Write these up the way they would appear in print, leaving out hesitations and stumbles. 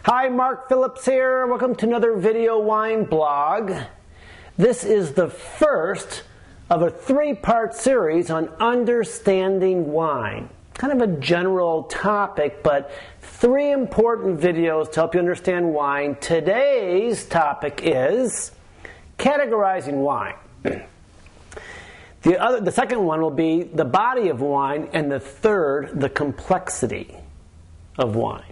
Hi, Mark Phillips here. Welcome to another video wine blog. This is the first of a three-part series on understanding wine. Kind of a general topic, but three important videos to help you understand wine. Today's topic is categorizing wine. The second one will be the body of wine, and the third, the complexity of wine.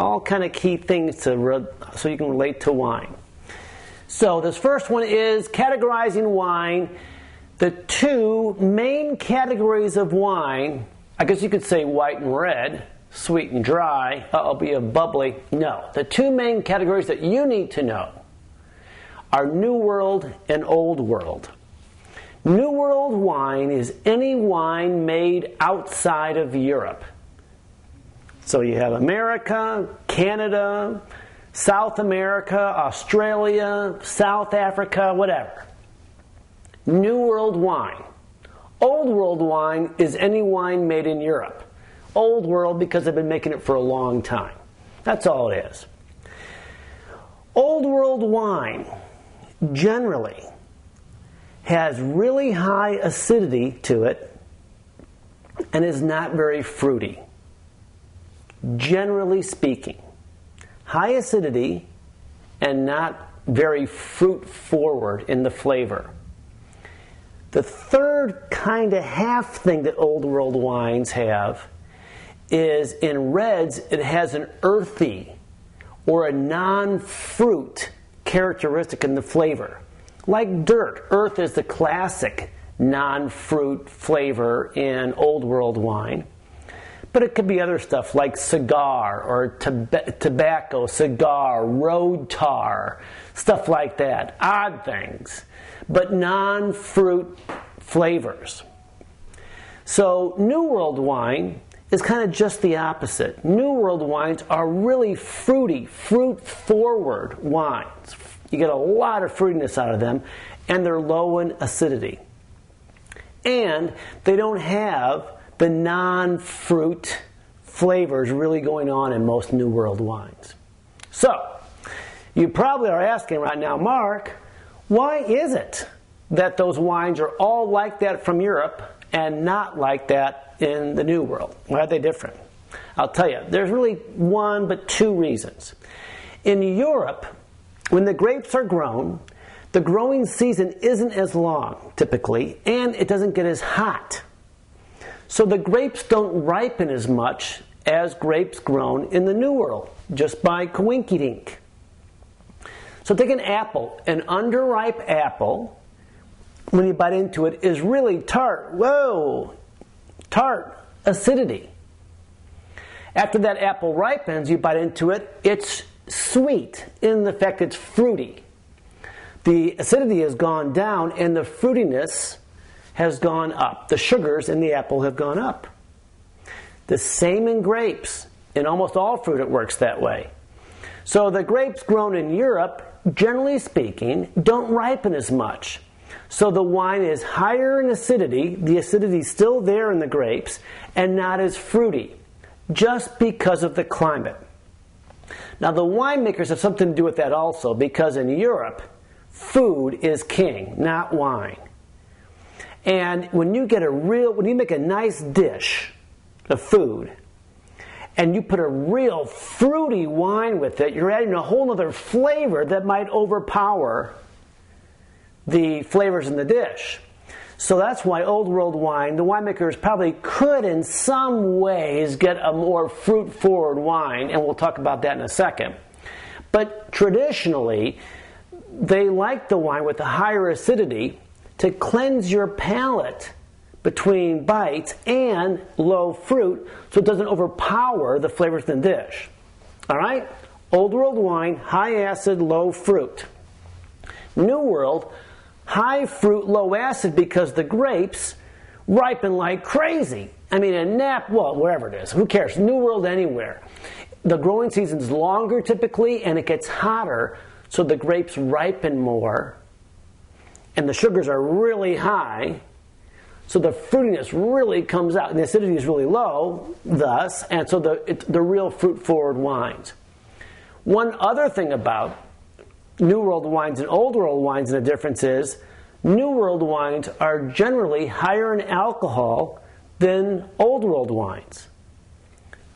All kind of key things so you can relate to wine. So this first one is categorizing wine. The two main categories of wine, I guess you could say white and red, sweet and dry, be a bubbly. No, the two main categories that you need to know are New World and Old World. New World wine is any wine made outside of Europe. So you have America, Canada, South America, Australia, South Africa, whatever. New World wine. Old World wine is any wine made in Europe. Old World because they've been making it for a long time. That's all it is. Old World wine generally has really high acidity to it and is not very fruity. Generally speaking, high acidity and not very fruit forward in the flavor. The third kind of half thing that Old World wines have is in reds it has an earthy or a non-fruit characteristic in the flavor. Like dirt, earth is the classic non-fruit flavor in Old World wine. But it could be other stuff like cigar or tobacco, cigar, road tar, stuff like that. Odd things, but non-fruit flavors. So New World wine is kind of just the opposite. New World wines are really fruity, fruit-forward wines. You get a lot of fruitiness out of them, and they're low in acidity. And they don't have the non-fruit flavors really going on in most New World wines. So, you probably are asking right now, Mark, why is it that those wines are all like that from Europe and not like that in the New World? Why are they different? I'll tell you, there's really one but two reasons. In Europe, when the grapes are grown, the growing season isn't as long, typically, and it doesn't get as hot. So the grapes don't ripen as much as grapes grown in the New World, just by coinkydink. So take an apple. An underripe apple, when you bite into it, is really tart. Whoa! Tart acidity. After that apple ripens, you bite into it, it's sweet in the fact it's fruity. The acidity has gone down and the fruitiness has gone up. The sugars in the apple have gone up. The same in grapes. In almost all fruit it works that way. So the grapes grown in Europe, generally speaking, don't ripen as much. So the wine is higher in acidity, the acidity is still there in the grapes, and not as fruity, just because of the climate. Now the winemakers have something to do with that also, because in Europe, food is king, not wine. And when you make a nice dish of food, and you put a real fruity wine with it, you're adding a whole other flavor that might overpower the flavors in the dish. So that's why Old World wine, the winemakers probably could in some ways get a more fruit-forward wine, and we'll talk about that in a second. But traditionally, they like the wine with a higher acidity to cleanse your palate between bites and low fruit so it doesn't overpower the flavors in the dish. Alright? Old World wine, high acid, low fruit. New World, high fruit, low acid because the grapes ripen like crazy. I mean, wherever it is. Who cares? New World anywhere. The growing season's longer typically and it gets hotter so the grapes ripen more. And the sugars are really high, so the fruitiness really comes out, and the acidity is really low, thus, and so the real fruit-forward wines. One other thing about New World wines and Old World wines, and the difference is, New World wines are generally higher in alcohol than Old World wines.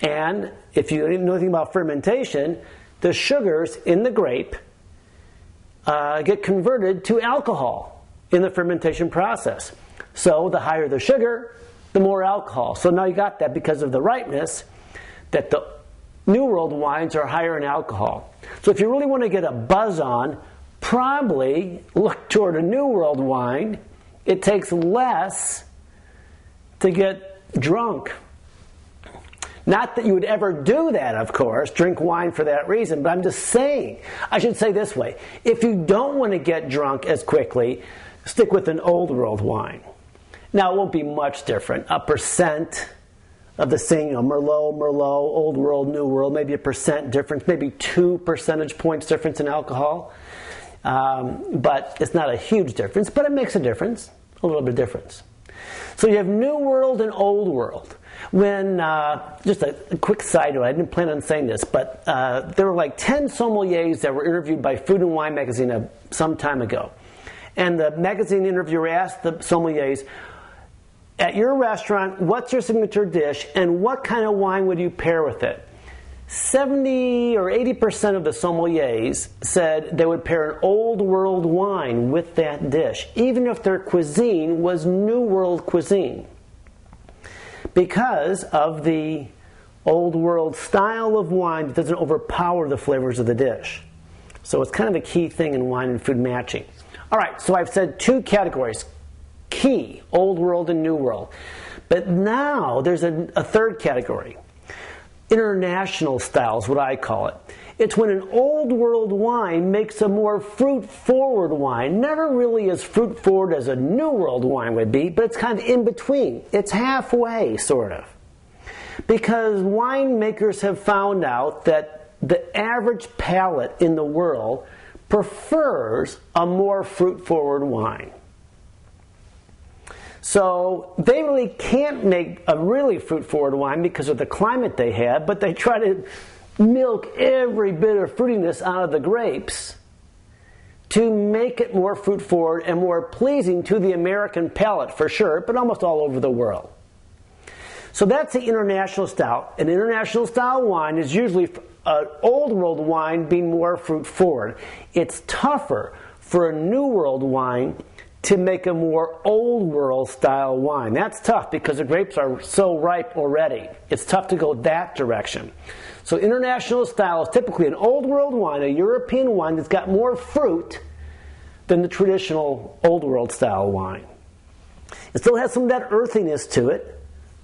And if you know anything about fermentation, the sugars in the grape get converted to alcohol in the fermentation process. So the higher the sugar, the more alcohol. So now you got that because of the ripeness, that the New World wines are higher in alcohol. So if you really want to get a buzz on, probably look toward a New World wine. It takes less to get drunk. Not that you would ever do that, of course, drink wine for that reason, but I'm just saying, I should say this way, if you don't want to get drunk as quickly, stick with an Old World wine. Now, it won't be much different. 1% of the same, Merlot, Old World, New World, maybe 1% difference, maybe 2 percentage points difference in alcohol. But it's not a huge difference, but it makes a difference, a little bit of difference. So you have New World and Old World. When, just a quick side note, I didn't plan on saying this, but there were like 10 sommeliers that were interviewed by Food and Wine magazine some time ago. And the magazine interviewer asked the sommeliers, at your restaurant, what's your signature dish and what kind of wine would you pair with it? 70 or 80% of the sommeliers said they would pair an Old World wine with that dish, even if their cuisine was New World cuisine, because of the Old World style of wine that doesn't overpower the flavors of the dish. So it's kind of a key thing in wine and food matching. All right, so I've said 2 categories, key, Old World and New World. But now there's a third category. International styles, what I call it. It's when an Old World wine makes a more fruit-forward wine. Never really as fruit-forward as a New World wine would be, but it's kind of in between. It's halfway, sort of. Because winemakers have found out that the average palate in the world prefers a more fruit-forward wine. So they really can't make a really fruit-forward wine because of the climate they have, but they try to milk every bit of fruitiness out of the grapes to make it more fruit-forward and more pleasing to the American palate, for sure, but almost all over the world. So that's the international style. An international style wine is usually an Old World wine being more fruit-forward. It's tougher for a New World wine to make a more Old World style wine. That's tough because the grapes are so ripe already. It's tough to go that direction. So international style is typically an Old World wine, a European wine that's got more fruit than the traditional Old World style wine. It still has some of that earthiness to it,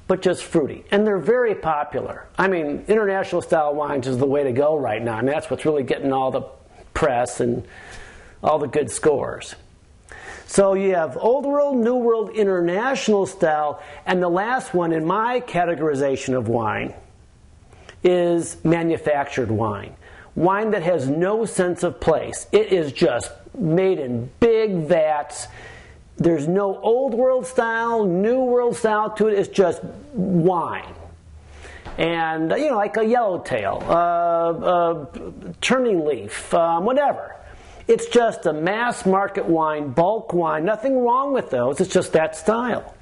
but just fruity. And they're very popular. I mean, international style wines is the way to go right now. I mean, that's what's really getting all the press and all the good scores. So you have Old World, New World, international style, and the last one in my categorization of wine is manufactured wine. Wine that has no sense of place. It is just made in big vats. There's no Old World style, New World style to it. It's just wine. And, like a yellowtail, turning leaf, whatever. It's just a mass market wine, bulk wine, nothing wrong with those, it's just that style.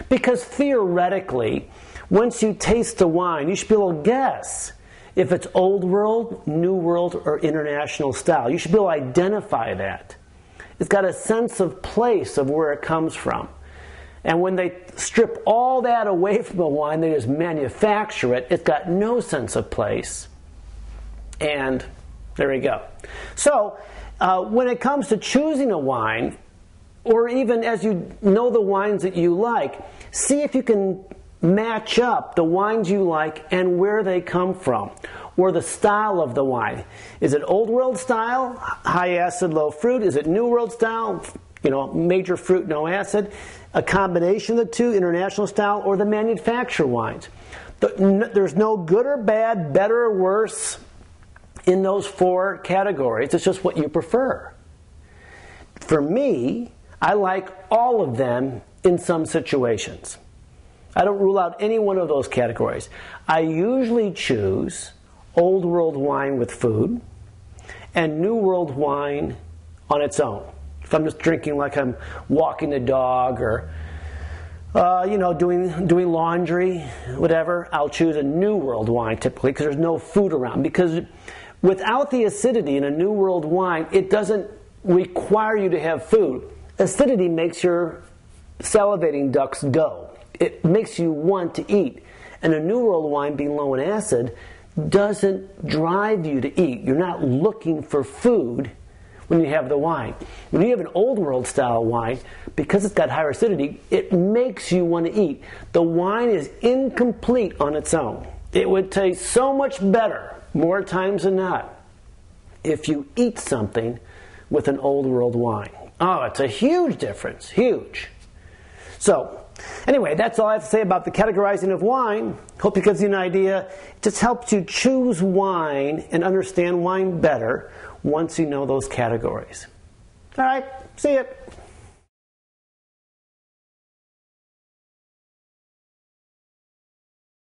Because theoretically, once you taste the wine, you should be able to guess if it's Old World, New World, or international style. You should be able to identify that. It's got a sense of place of where it comes from. And when they strip all that away from the wine, they just manufacture it, it's got no sense of place. And there you go. So, when it comes to choosing a wine, or even as you know the wines that you like, see if you can match up the wines you like and where they come from, or the style of the wine. Is it Old World style, high acid, low fruit? Is it New World style, major fruit, no acid? A combination of the two, international style, or the manufacturer wines. There's no good or bad, better or worse in those 4 categories. It's just what you prefer. For me, I like all of them in some situations. I don't rule out any one of those categories. I usually choose Old World wine with food, and New World wine on its own. If I'm just drinking like I'm walking the dog or doing laundry, whatever, I'll choose a New World wine typically because there's no food around. Because without the acidity in a New World wine, it doesn't require you to have food. Acidity makes your salivating ducts go. It makes you want to eat. And a New World wine, being low in acid, doesn't drive you to eat. You're not looking for food when you have the wine. When you have an Old World style wine, because it's got higher acidity, it makes you want to eat. The wine is incomplete on its own. It would taste so much better, more times than not, if you eat something with an Old World wine. Oh, it's a huge difference. Huge. So, anyway, that's all I have to say about the categorizing of wine. Hope it gives you an idea. It just helps you choose wine and understand wine better once you know those categories. All right, see you.